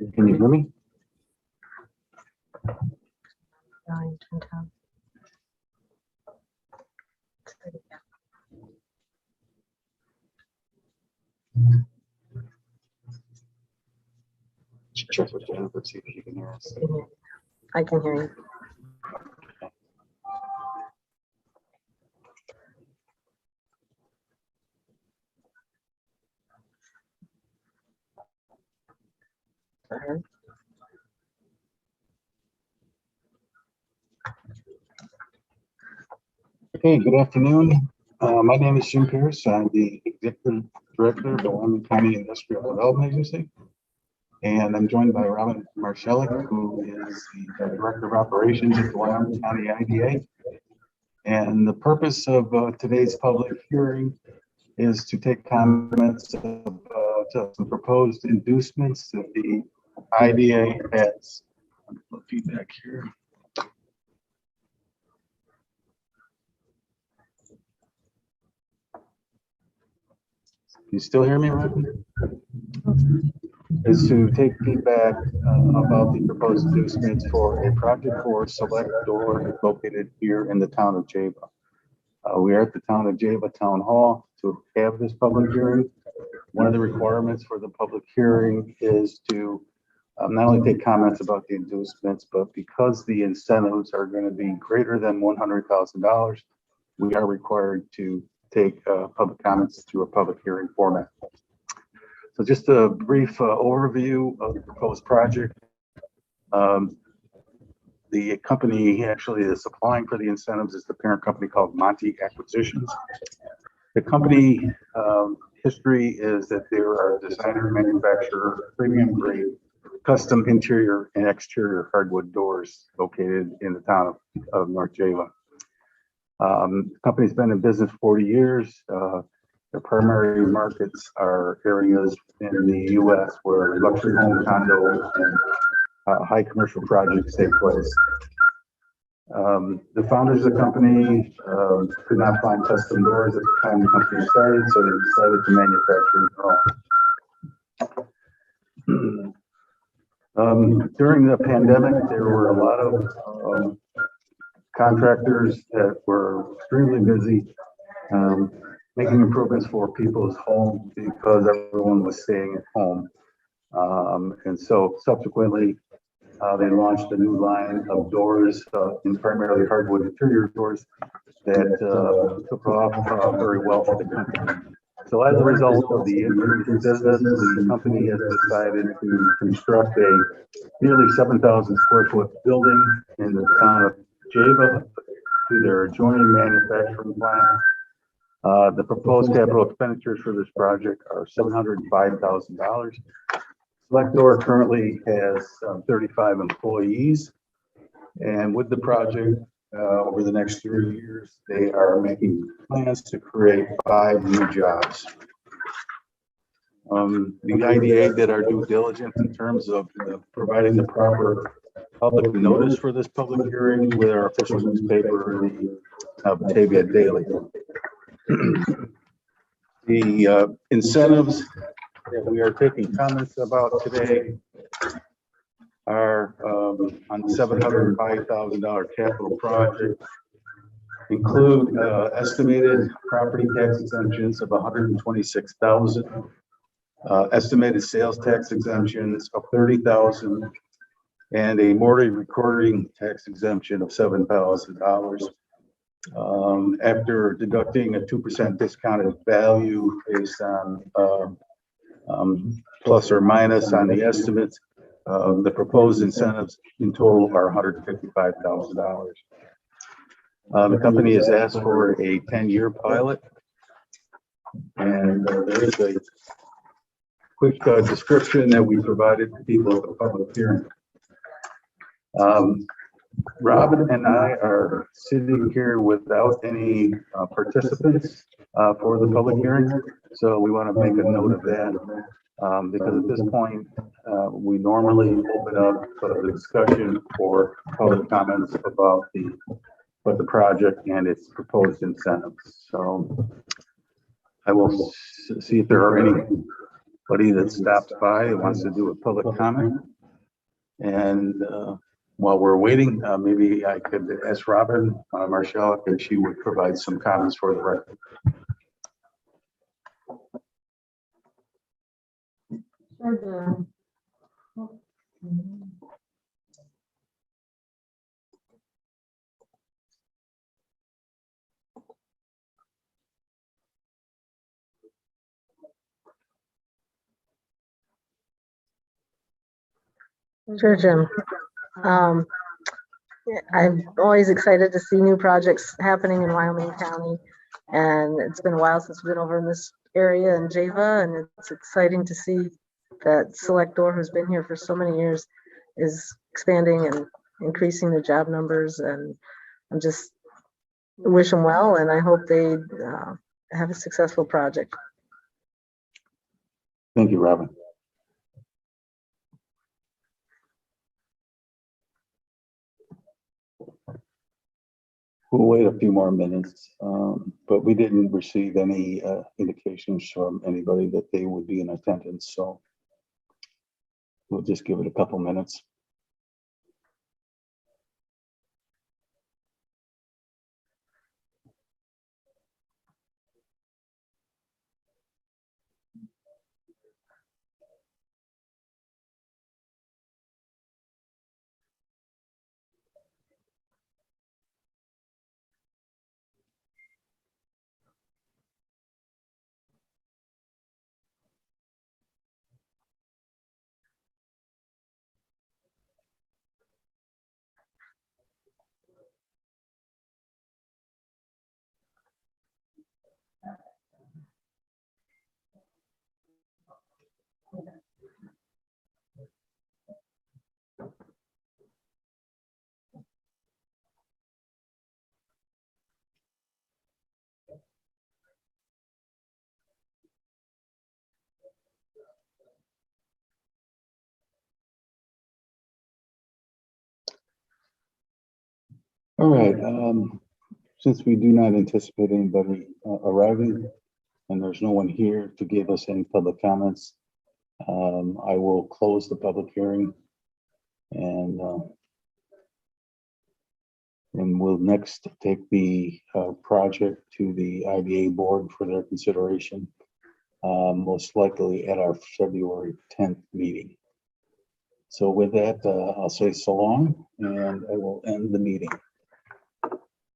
Can you hear me? 9, 10, 10. Check with Jennifer, see if she can hear us. I can hear you. Okay, good afternoon. My name is Jim Pierce. I'm the Executive Director of the Wyoming County Industrial Development Agency. And I'm joined by Robin Marshalik, who is the Director of Operations at the Wyoming County IDA. And the purpose of today's public hearing is to take comments about some proposed inducements that the IDA has. Feedback here. Can you still hear me, Robin? Is to take feedback about the proposed inducements for a project for Select Door located here in the town of Java. We are at the town of Java Town Hall to have this public hearing. One of the requirements for the public hearing is to not only take comments about the inducements, but because the incentives are going to be greater than $100,000, we are required to take public comments through a public hearing format. So just a brief overview of the proposed project. The company actually is applying for the incentives is the parent company called Monty Acquisitions. The company history is that they are a designer and manufacturer, premium grade, custom interior and exterior hardwood doors located in the town of North Java. The company's been in business 40 years. Their primary markets are areas in the U.S. where luxury home, condo, and high commercial projects take place. The founders of the company could not find custom doors at the time the company started, so they decided to manufacture their own. During the pandemic, there were a lot of contractors that were extremely busy making improvements for people's homes because everyone was staying at home. And so subsequently, they launched a new line of doors in primarily hardwood interior doors that took off very well for the company. So as a result of the increased business, the company has decided to construct a nearly 7,000 square foot building in the town of Java to their adjoining manufacturing plant. The proposed capital expenditures for this project are $705,000. Select Door currently has 35 employees, and with the project over the next 3 years, they are making plans to create 5 new jobs. The IDA did our due diligence in terms of providing the proper public notice for this public hearing with our official newspaper, the Batavia Daily. The incentives that we are taking comments about today are on the $705,000 capital project, include estimated property tax exemptions of $126,000, estimated sales tax exemptions of $30,000, and a mortgage recording tax exemption of $7,000. After deducting a 2% discounted value based on plus or minus on the estimates, the proposed incentives in total are $155,000. The company has asked for a 10-year pilot, and there is a quick description that we provided to people at the public hearing. Robin and I are sitting here without any participants for the public hearing, so we want to make a note of that because at this point we normally open up the discussion for public comments about the project and its proposed incentives. So I will see if there are anybody that stops by and wants to do a public comment. And while we're waiting, maybe I could ask Robin Marshall if she would provide some comments for the record. Sure, Jim. I'm always excited to see new projects happening in Wyoming County. And it's been a while since we've been over in this area in Java, and it's exciting to see that Select Door, who's been here for so many years, is expanding and increasing the job numbers. And I'm just wish them well, and I hope they have a successful project. Thank you, Robin. We'll wait a few more minutes, but we didn't receive any indications from anybody that they would be in attendance, so we'll just give it a couple minutes. All right, since we do not anticipate anybody arriving and there's no one here to give us any public comments, I will close the public hearing and we'll next take the project to the IDA board for their consideration, most likely at our February 10th meeting. So with that, I'll say so long, and I will end the meeting.